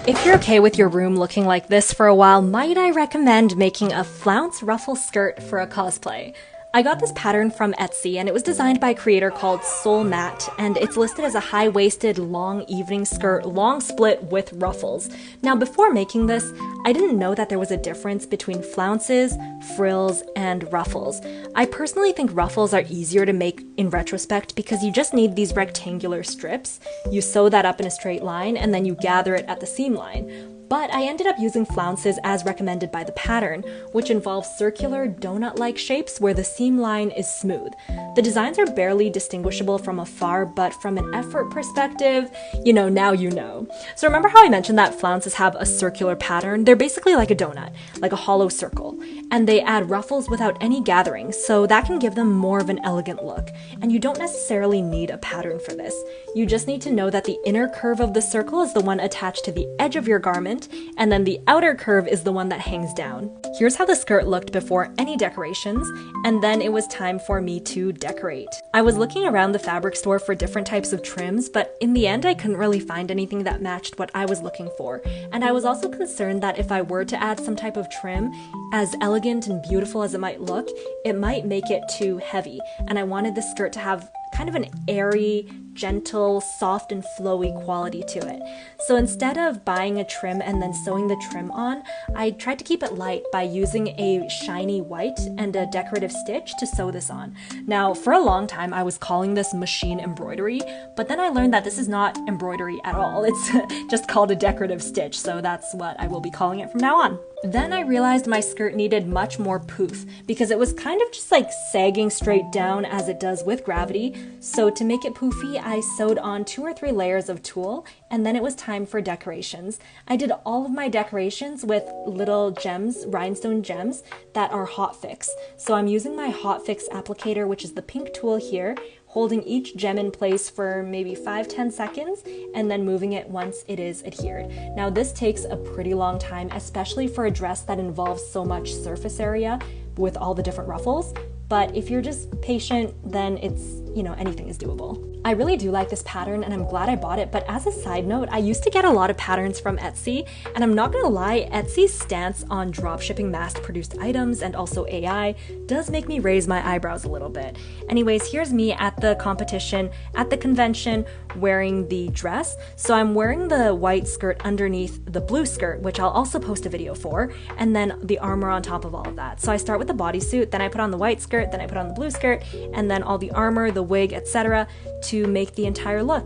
If you're okay with your room looking like this for a while, might I recommend making a flounce ruffle skirt for a cosplay? I got this pattern from Etsy and it was designed by a creator called Soul Matte, and it's listed as a high-waisted long evening skirt, long split with ruffles. Now before making this, I didn't know that there was a difference between flounces, frills, and ruffles. I personally think ruffles are easier to make in retrospect because you just need these rectangular strips, you sew that up in a straight line, and then you gather it at the seam line. But I ended up using flounces as recommended by the pattern, which involves circular, donut-like shapes where the seam line is smooth. The designs are barely distinguishable from afar, but from an effort perspective, now you know. So remember how I mentioned that flounces have a circular pattern? They're basically like a donut, like a hollow circle, and they add ruffles without any gathering, so that can give them more of an elegant look. And you don't necessarily need a pattern for this. You just need to know that the inner curve of the circle is the one attached to the edge of your garment, and then the outer curve is the one that hangs down. Here's how the skirt looked before any decorations, and then it was time for me to decorate. I was looking around the fabric store for different types of trims, but in the end I couldn't really find anything that matched what I was looking for. And I was also concerned that if I were to add some type of trim, as elegant and beautiful as it might look, it might make it too heavy, and I wanted the skirt to have kind of an airy, gentle, soft and flowy quality to it. So instead of buying a trim and then sewing the trim on, I tried to keep it light by using a shiny white and a decorative stitch to sew this on. Now, for a long time, I was calling this machine embroidery, but then I learned that this is not embroidery at all. It's just called a decorative stitch, so that's what I will be calling it from now on. Then I realized my skirt needed much more poof because it was kind of just like sagging straight down as it does with gravity. So to make it poofy, I sewed on 2 or 3 layers of tulle, and then it was time for decorations. I did all of my decorations with little gems, rhinestone gems, that are Hot Fix. So I'm using my Hot Fix applicator, which is the pink tool here, holding each gem in place for maybe 5-10 seconds and then moving it once it is adhered. Now this takes a pretty long time, especially for a dress that involves so much surface area with all the different ruffles. But if you're just patient, then it's, anything is doable. I really do like this pattern and I'm glad I bought it, but as a side note, I used to get a lot of patterns from Etsy, and I'm not gonna lie, Etsy's stance on dropshipping mass-produced items and also AI does make me raise my eyebrows a little bit. Anyways, here's me at the competition, at the convention, wearing the dress. So I'm wearing the white skirt underneath the blue skirt, which I'll also post a video for, and then the armor on top of all of that. So I start with the bodysuit, then I put on the white skirt, then I put on the blue skirt, and then all the armor, the wig, etc. to make the entire look.